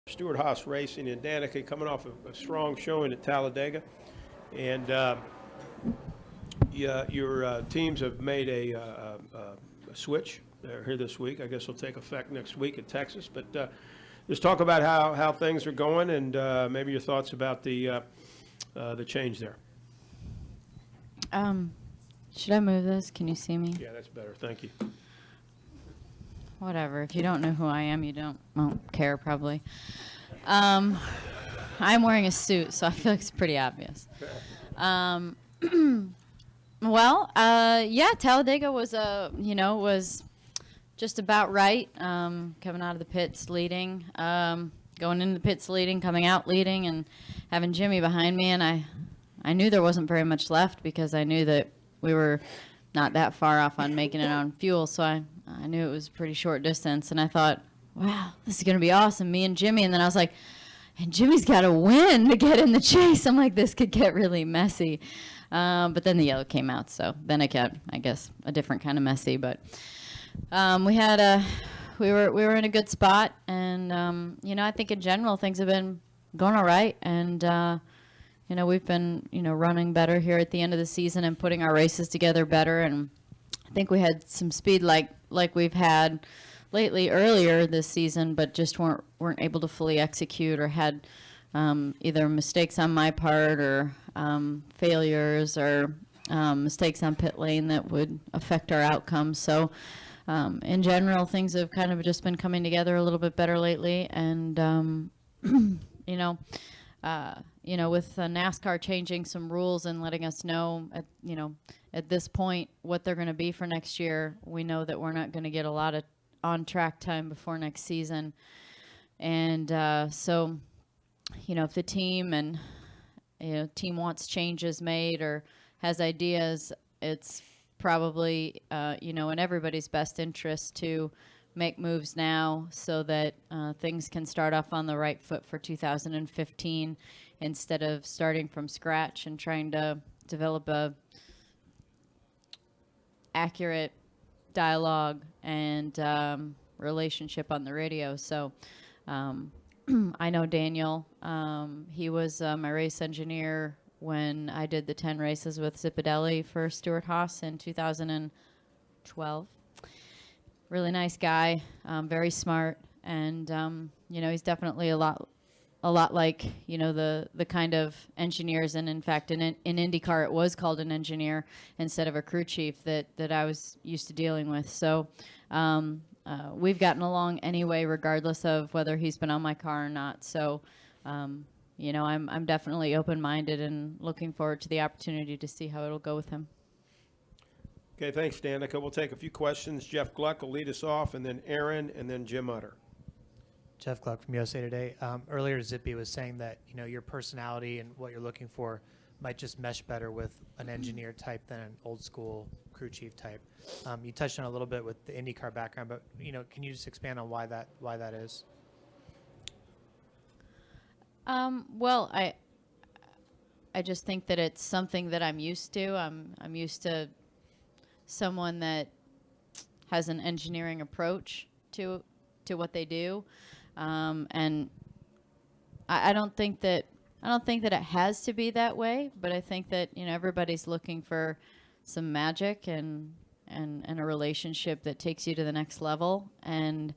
Stewart-Haas Racing in Danica, coming off a strong showing at Talladega. And your teams have made a switch here this week. I guess it'll take effect next week at Texas. But just talk about how things are going and maybe your thoughts about the change there. Should I move this? Can you see me? Yeah, that's better. Thank you. Whatever. If you don't know who I am, you won't care probably. I'm wearing a suit, so I feel like it's pretty obvious. Yeah, Talladega was just about right. Coming out of the pits leading, going into the pits leading, coming out leading, and having Jimmy behind me. And I knew there wasn't very much left because I knew that we were not that far off on making it on fuel. So I knew it was a pretty short distance. And I thought, wow, this is going to be awesome, me and Jimmy. And then I was like, and Jimmy's got to win to get in the chase. I'm like, this could get really messy. But then the yellow came out. So then it got, I guess, a different kind of messy. But we were in a good spot. And, I think in general things have been going all right. And, we've been, running better here at the end of the season and putting our races together better. And I think we had some speed like we've had lately earlier this season, but just weren't able to fully execute or had either mistakes on my part or failures or mistakes on pit lane that would affect our outcomes. So in general, things have kind of just been coming together a little bit better lately. And, with NASCAR changing some rules and letting us know at this point what they're going to be for next year, we know that we're not going to get a lot of on-track time before next season. And so, if the team and team wants changes made or has ideas, it's probably in everybody's best interest to make moves now so that things can start off on the right foot for 2015 instead of starting from scratch and trying to develop a accurate dialogue and relationship on the radio. So I know Daniel. He was my race engineer when I did the 10 races with Zipadelli for Stewart-Haas in 2012. Really nice guy, very smart, and he's definitely a lot like the kind of engineers, and in fact in IndyCar it was called an engineer instead of a crew chief that I was used to dealing with. So we've gotten along anyway, regardless of whether he's been on my car or not. So I'm definitely open-minded and looking forward to the opportunity to see how it'll go with him. Okay, thanks, Danica. We'll take a few questions. Jeff Gluck will lead us off, and then Aaron, and then Jim Utter. Jeff Gluck from USA Today. Earlier, Zippy was saying that your personality and what you're looking for might just mesh better with an engineer type than an old school crew chief type. You touched on a little bit with the IndyCar background, but can you just expand on why that is? Well, I just think that it's something that I'm used to. I'm used to someone that has an engineering approach to what they do, and I don't think that it has to be that way, but I think that everybody's looking for some magic and a relationship that takes you to the next level, and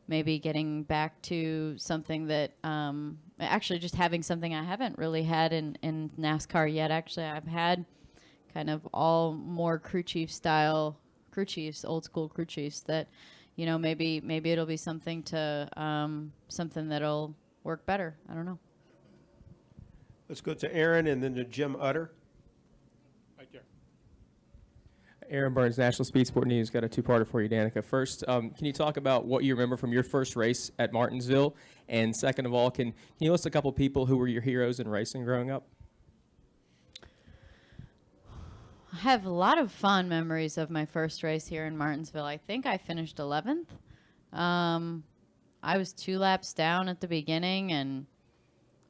maybe getting back to something that actually just having something I haven't really had in NASCAR yet. Actually, I've had kind of all more crew chiefs, old school crew chiefs that, maybe it'll be something that'll work better. I don't know. Let's go to Aaron and then to Jim Utter. Right there. Aaron Burns, National Speed Sport News. Got a two-parter for you, Danica. First, can you talk about what you remember from your first race at Martinsville? And second of all, can you list a couple people who were your heroes in racing growing up? I have a lot of fond memories of my first race here in Martinsville. I think I finished 11th. I was 2 laps down at the beginning, and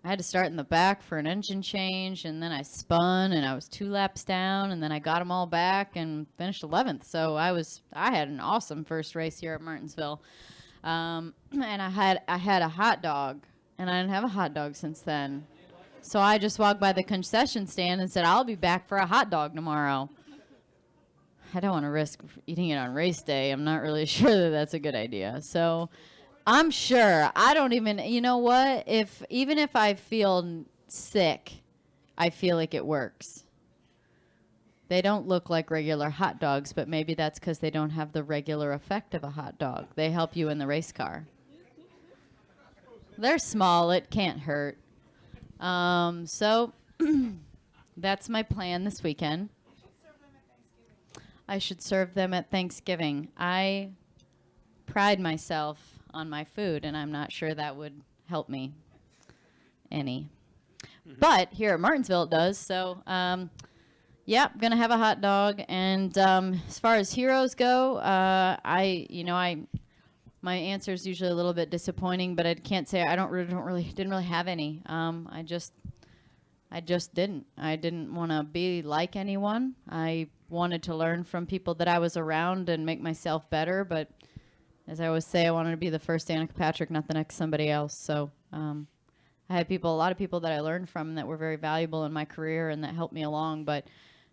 I had to start in the back for an engine change, and then I spun, and I was 2 laps down, and then I got them all back and finished 11th. So I had an awesome first race here at Martinsville, and I had a hot dog and I didn't have a hot dog since then. So I just walked by the concession stand and said, I'll be back for a hot dog tomorrow. I don't want to risk eating it on race day. I'm not really sure that that's a good idea. So I'm sure. I don't even, you know what? Even if I feel sick, I feel like it works. They don't look like regular hot dogs, but maybe that's because they don't have the regular effect of a hot dog. They help you in the race car. They're small. It can't hurt. So that's my plan this weekend. I should serve them at Thanksgiving. I pride myself on my food, and I'm not sure that would help me any. But here at Martinsville it does. So, yeah, I'm going to have a hot dog. And as far as heroes go, my answer is usually a little bit disappointing, but I can't say I didn't really have any. I just didn't. I didn't want to be like anyone. I wanted to learn from people that I was around and make myself better. But as I always say, I wanted to be the first Danica Patrick, not the next somebody else. So I had a lot of people that I learned from that were very valuable in my career and that helped me along, but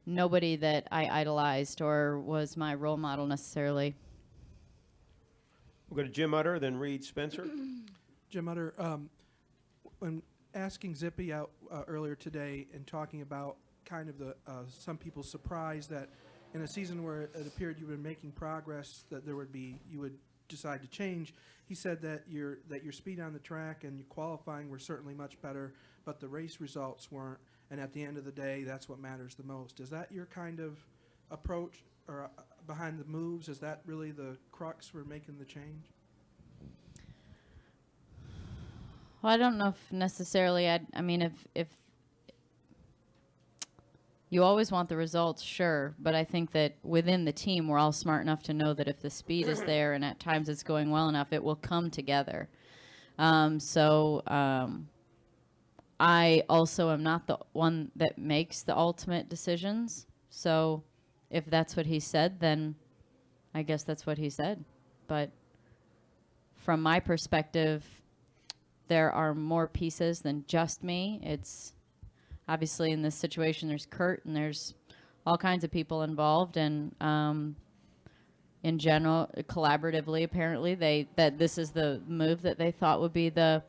nobody that I idolized or was my role model necessarily. We'll go to Jim Utter, then Reed Spencer. Jim Utter, when asking Zippy out earlier today and talking about kind of the some people's surprise that in a season where it appeared you were making progress that you would decide to change, he said that your speed on the track and your qualifying were certainly much better, but the race results weren't. And at the end of the day, that's what matters the most. Is that your kind of approach or behind the moves? Is that really the crux for making the change? Well, I don't know if necessarily I mean, if you always want the results, sure, but I think that within the team, we're all smart enough to know that if the speed is there and at times it's going well enough, it will come together. I also am not the one that makes the ultimate decisions. So if that's what he said, then I guess that's what he said. But from my perspective, there are more pieces than just me. It's obviously in this situation, there's Kurt and there's all kinds of people involved. And in general, collaboratively, apparently, that this is the move that they thought would be the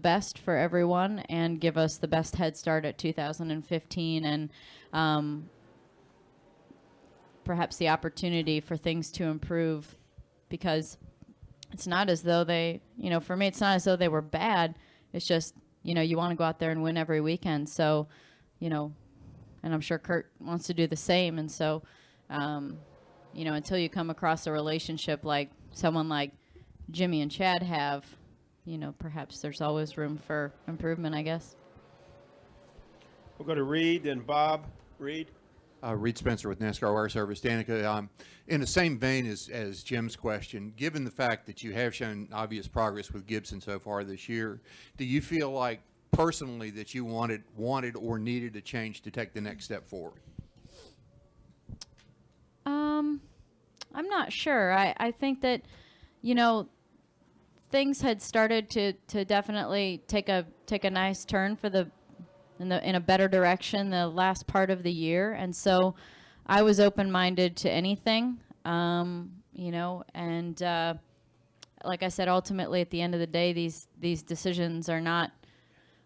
best for everyone and give us the best head start at 2015 and perhaps the opportunity for things to improve, because it's not as though for me, it's not as though they were bad. It's just, you want to go out there and win every weekend. So, and I'm sure Kurt wants to do the same. And so, until you come across a relationship like someone like Jimmy and Chad have, perhaps there's always room for improvement, I guess. We'll go to Reed, then Bob. Reed. Reed Spencer with NASCAR Wire Service. Danica, in the same vein as Jim's question, given the fact that you have shown obvious progress with Gibson so far this year, do you feel like personally that you wanted or needed a change to take the next step forward? I'm not sure. I think that, things had started to definitely take a nice turn in a better direction the last part of the year, and so I was open-minded to anything, and like I said, ultimately at the end of the day, these decisions are not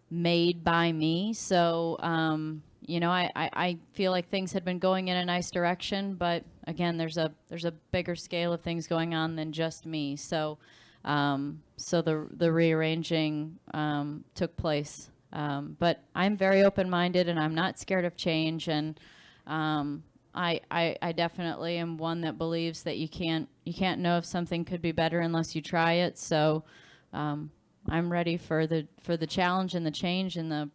made by me. So I feel like things had been going in a nice direction, but again, there's a bigger scale of things going on than just me. So the rearranging took place. But I'm very open-minded, and I'm not scared of change. And I definitely am one that believes that you can't know if something could be better unless you try it. So I'm ready for the challenge and the change and the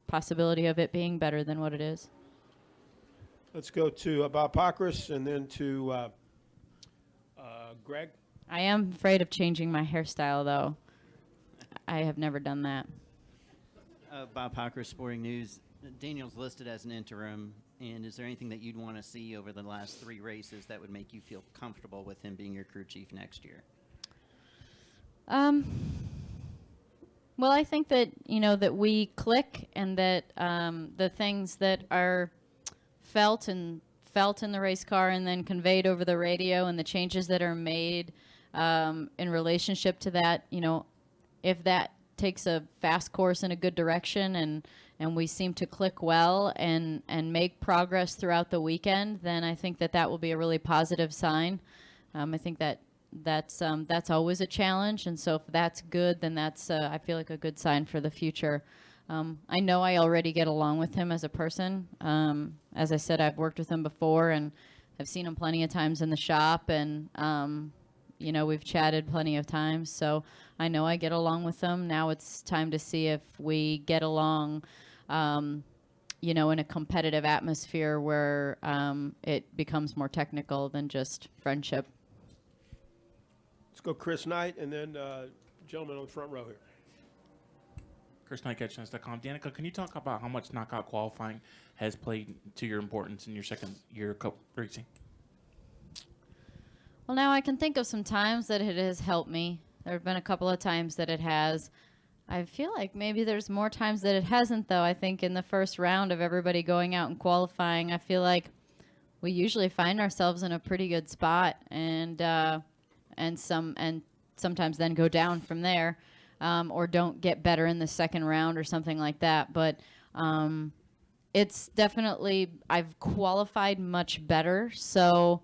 possibility of it being better than what it is. Let's go to Bob Pockrass and then to Greg. I am afraid of changing my hairstyle, though. I have never done that. Bob Pockrass, Sporting News. Daniel's listed as an interim, and is there anything that you'd want to see over the last 3 races that would make you feel comfortable with him being your crew chief next year? Well, I think that, that we click, and that the things that are felt in the race car and then conveyed over the radio, and the changes that are made in relationship to that, if that takes a fast course in a good direction, and we seem to click well and make progress throughout the weekend, then I think that will be a really positive sign. I think that's always a challenge, and so if that's good, then that's I feel like a good sign for the future. I know I already get along with him as a person. As I said, I've worked with him before, and I've seen him plenty of times in the shop, and we've chatted plenty of times, so I know I get along with him. Now it's time to see if we get along in a competitive atmosphere where it becomes more technical than just friendship. Let's go Chris Knight, and then gentleman on the front row here. Chris Knight, CatchNS.com. Danica, can you talk about how much knockout qualifying has played to your importance in your second year of Cup racing? Well, now I can think of some times that it has helped me. There have been a couple of times that it has. I feel like maybe there's more times that it hasn't, though. I think in the first round of everybody going out and qualifying, I feel like we usually find ourselves in a pretty good spot, and sometimes then go down from there, or don't get better in the second round or something like that. But it's definitely, I've qualified much better, so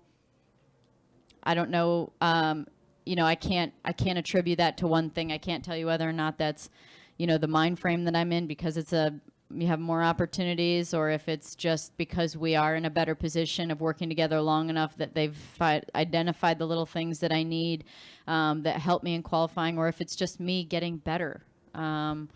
I don't know. I can't attribute that to one thing. I can't tell you whether or not that's, the mind frame that I'm in because you have more opportunities, or if it's just because we are in a better position of working together long enough that they've identified the little things that I need that help me in qualifying, or if it's just me getting better. I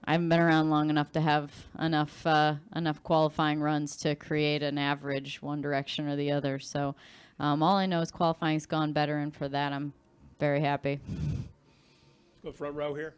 haven't been around long enough to have enough qualifying runs to create an average one direction or the other. So all I know is qualifying's gone better, and for that I'm very happy. Let's go front row here.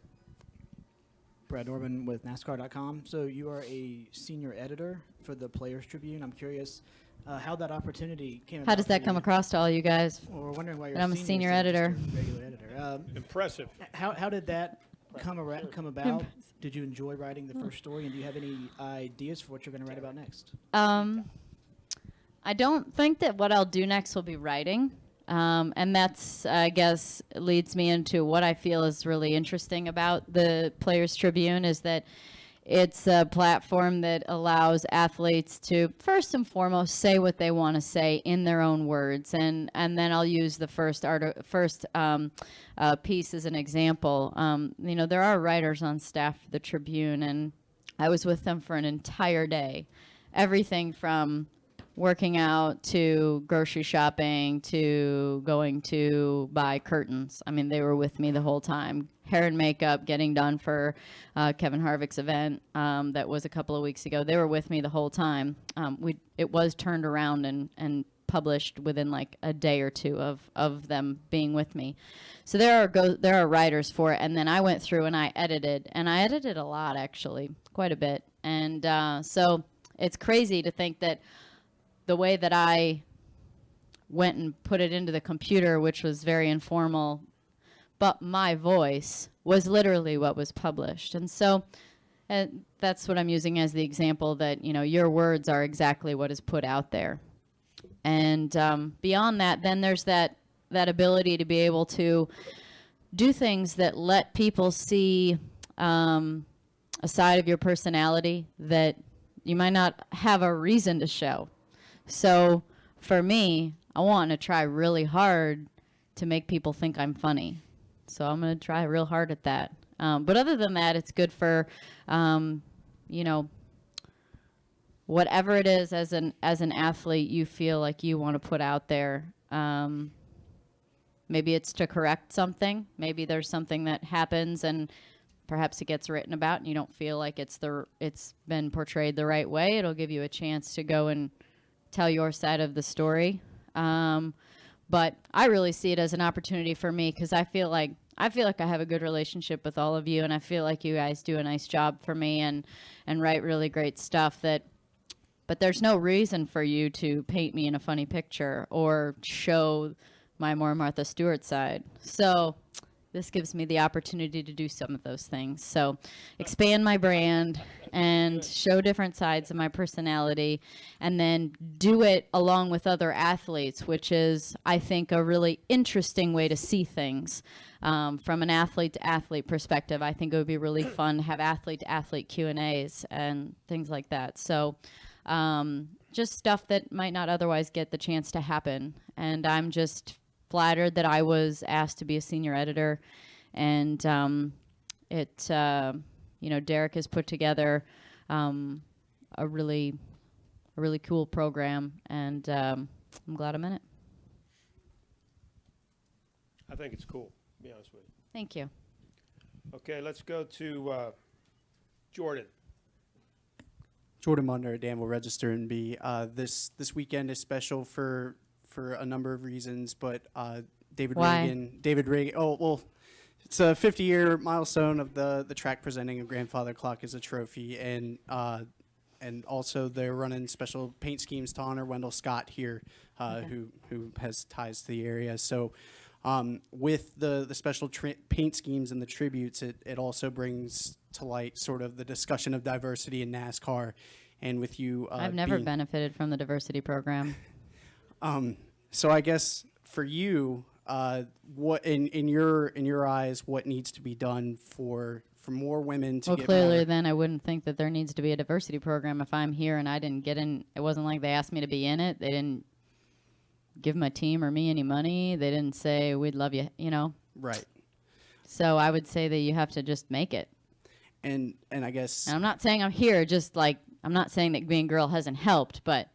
Brad Norman with NASCAR.com. So you are a senior editor for the Players Tribune. I'm curious how that opportunity came about. How does that come across to all you guys? Well, we're wondering why you're And I'm a senior editor. Regular editor. Impressive. How did that come about? Did you enjoy writing the first story, and do you have any ideas for what you're going to write about next? I don't think that what I'll do next will be writing. And that's, I guess, leads me into what I feel is really interesting about the Players Tribune, is that it's a platform that allows athletes to, first and foremost, say what they want to say in their own words. And then I'll use the first piece as an example. There are writers on staff for the Tribune, and I was with them for an entire day. Everything from working out to grocery shopping to going to buy curtains. I mean, they were with me the whole time. Hair and makeup, getting done for Kevin Harvick's event that was a couple of weeks ago. They were with me the whole time. It was turned around and published within like a day or two of them being with me. So there are writers for it. And then I went through and I edited a lot, actually, quite a bit. And so it's crazy to think that the way that I went and put it into the computer, which was very informal, but my voice was literally what was published. And so that's what I'm using as the example, that, your words are exactly what is put out there. And beyond that, then there's that ability to be able to do things that let people see a side of your personality that you might not have a reason to show. So for me, I want to try really hard to make people think I'm funny. So I'm going to try real hard at that. But other than that, it's good for, whatever it is as an athlete you feel like you want to put out there. Maybe it's to correct something. Maybe there's something that happens and perhaps it gets written about and you don't feel like it's been portrayed the right way. It'll give you a chance to go and tell your side of the story. But I really see it as an opportunity for me because I feel like I have a good relationship with all of you, and I feel like you guys do a nice job for me and write really great stuff but there's no reason for you to paint me in a funny picture or show my more Martha Stewart side. So this gives me the opportunity to do some of those things. So expand my brand and show different sides of my personality, and then do it along with other athletes, which is, I think, a really interesting way to see things. From an athlete to athlete perspective, I think it would be really fun to have athlete to athlete Q&As and things like that. So just stuff that might not otherwise get the chance to happen. And I'm just flattered that I was asked to be a senior editor. And Derek has put together a really cool program, and I'm glad I'm in it. I think it's cool, to be honest with you. Thank you. Okay, let's go to Jordan. Jordan Munder, Danville Register and B. This weekend is special for a number of reasons, but David Reagan. Oh well, it's a 50-year milestone of the track presenting a grandfather clock as a trophy, and also they're running special paint schemes to honor Wendell Scott here, who has ties to the area. So. With the special paint schemes and the tributes, it also brings to light sort of the discussion of diversity in NASCAR. And with you, I've never benefited from the diversity program. So I guess for you, what in your eyes, what needs to be done for more women to well, get clearly, more? then I wouldn't think that there needs to be a diversity program if I'm here and I didn't get in. It wasn't like they asked me to be in it. They didn't give my team or me any money. They didn't say, we'd love you, Right. So I would say that you have to just make it. And I guess. And I'm not saying I'm here, just like, I'm not saying that being a girl hasn't helped, but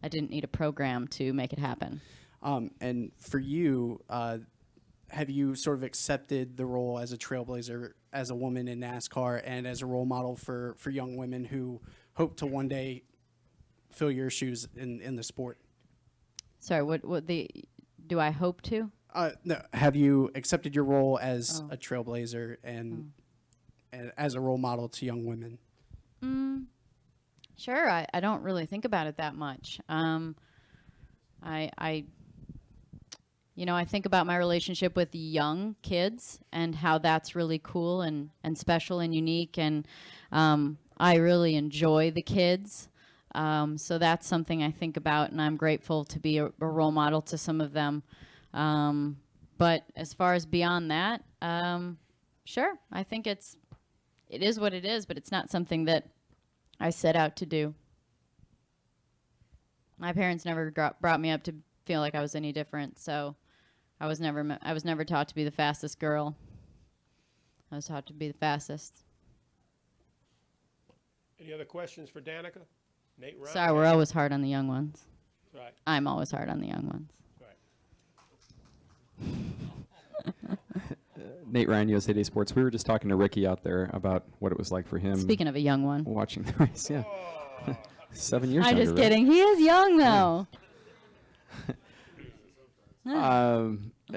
I didn't need a program to make it happen. And for you, have you sort of accepted the role as a trailblazer, as a woman in NASCAR, and as a role model for young women who hope to one day fill your shoes in the sport? Sorry, do I hope to? No, have you accepted your role as a trailblazer and as a role model to young women? Sure. I don't really think about it that much. I think about my relationship with young kids and how that's really cool and special and unique. And I really enjoy the kids. So that's something I think about, and I'm grateful to be a role model to some of them. But as far as beyond that, sure, I think it is what it is, but it's not something that I set out to do. My parents never brought me up to feel like I was any different, so I was never taught to be the fastest girl. I was taught to be the fastest. Any other questions for Danica? Nate Ryan? Sorry, we're always hard on the young ones. That's right. I'm always hard on the young ones. That's right. Nate Ryan, USA Today Sports. We were just talking to Ricky out there about what it was like for him. Speaking of a young one. Watching the race, yeah. 7 years I'm younger, just right? kidding. He is young, though.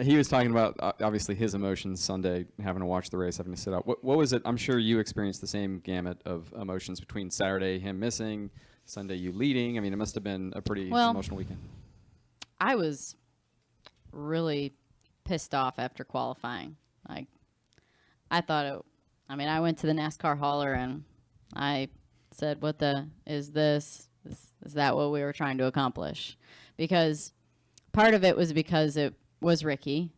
He was talking about, obviously, his emotions Sunday, having to watch the race, having to sit out. What was it? I'm sure you experienced the same gamut of emotions between Saturday, him missing, Sunday, you leading. I mean, it must have been a pretty emotional weekend. I was really pissed off after qualifying. Like, I thought I went to the NASCAR hauler and I said, what the is this? Is that what we were trying to accomplish? Because part of it was because it was Ricky,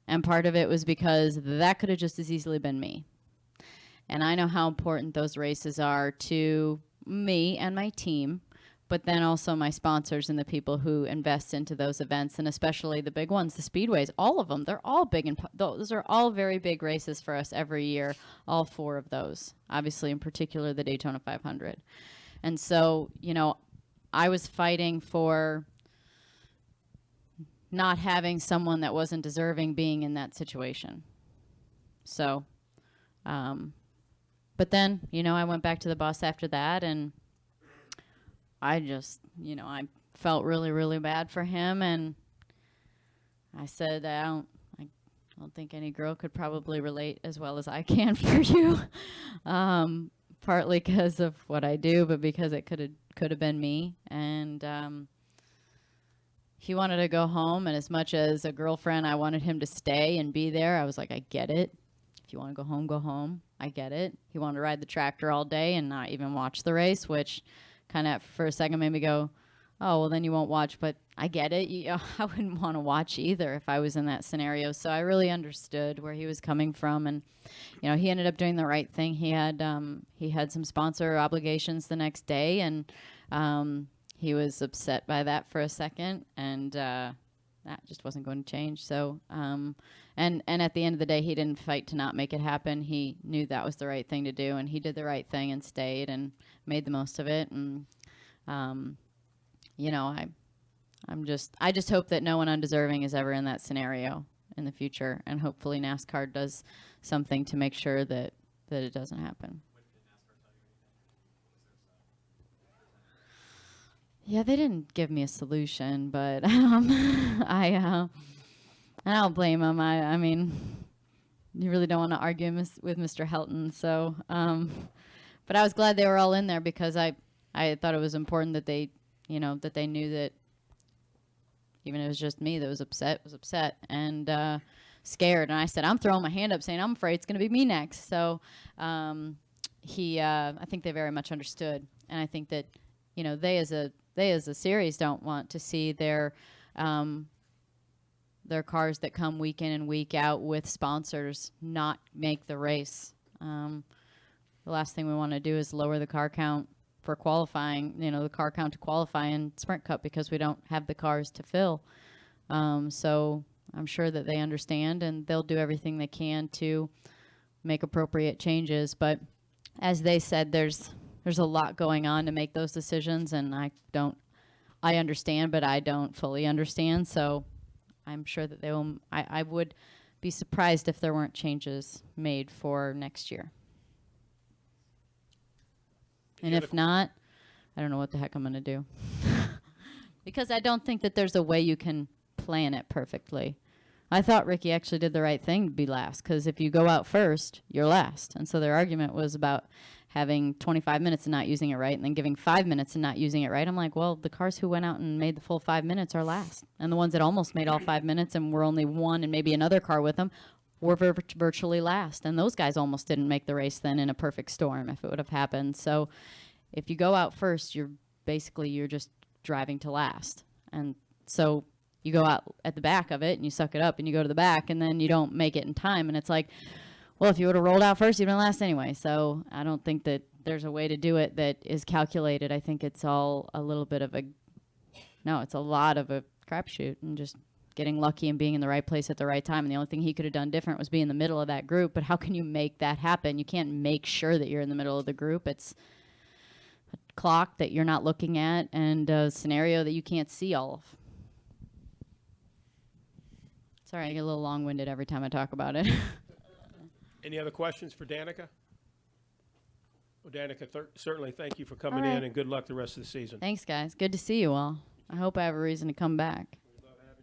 and part of it was because that could have just as easily been me. And I know how important those races are to me and my team, but then also my sponsors and the people who invest into those events, and especially the big ones, the speedways, all of them. They're all big, and those are all very big races for us every year, all four of those, obviously in particular the Daytona 500. And so, I was fighting for not having someone that wasn't deserving being in that situation. So, but then, I went back to the bus after that, and I just, I felt really, really bad for him, and I said, I don't think any girl could probably relate as well as I can for you, partly because of what I do, but because it could have been me, and he wanted to go home, and as much as a girlfriend, I wanted him to stay and be there. I was like, I get it. If you want to go home, go home. I get it. He wanted to ride the tractor all day and not even watch the race, which kind of for a second made me go, oh, well, then you won't watch. But I get it. I wouldn't want to watch either if I was in that scenario. So I really understood where he was coming from. And, he ended up doing the right thing. He had some sponsor obligations the next day, and he was upset by that for a second, and that just wasn't going to change. So, and at the end of the day, he didn't fight to not make it happen. He knew that was the right thing to do, and he did the right thing and stayed and made the most of it. And, I just hope that no one undeserving is ever in that scenario in the future, and hopefully NASCAR does something to make sure that it doesn't happen. Yeah, they didn't give me a solution, but I don't blame them. I mean, you really don't want to argue with Mr. Helton, so but I was glad they were all in there because I thought it was important that they that they knew that even if it was just me that was upset and scared. And I said, I'm throwing my hand up saying I'm afraid it's going to be me next. So I think they very much understood, and I think that they as a series don't want to see their cars that come week in and week out with sponsors not make the race. The last thing we want to do is lower the car count for qualifying, the car count to qualify in Sprint Cup because we don't have the cars to fill. So I'm sure that they understand, and they'll do everything they can to make appropriate changes. But as they said, there's a lot going on to make those decisions, and I understand, but I don't fully understand. So I'm sure that they will. I would be surprised if there weren't changes made for next year. And if not, I don't know what the heck I'm going to do. Because I don't think that there's a way you can plan it perfectly. I thought Ricky actually did the right thing to be last, because if you go out first, you're last. And so their argument was about having 25 minutes and not using it right, and then giving 5 minutes and not using it right. I'm like, well, the cars who went out and made the full 5 minutes are last. And the ones that almost made all 5 minutes and were only one and maybe another car with them were virtually last. And those guys almost didn't make the race then in a perfect storm if it would have happened. So if you go out first, you're just driving to last. And so you go out at the back of it and you suck it up and you go to the back and then you don't make it in time. And it's like, well, if you would have rolled out first, you'd been last anyway. So I don't think that there's a way to do it that is calculated. I think it's all a little bit of it's a lot of a crapshoot and just getting lucky and being in the right place at the right time. And the only thing he could have done different was be in the middle of that group. But how can you make that happen? You can't make sure that you're in the middle of the group. It's a clock that you're not looking at and a scenario that you can't see all of. Sorry, I get a little long-winded every time I talk about it. Any other questions for Danica? Well, Danica, certainly thank you for coming All right. in, and good luck the rest of the season. Thanks, guys. Good to see you all. I hope I have a reason to come back.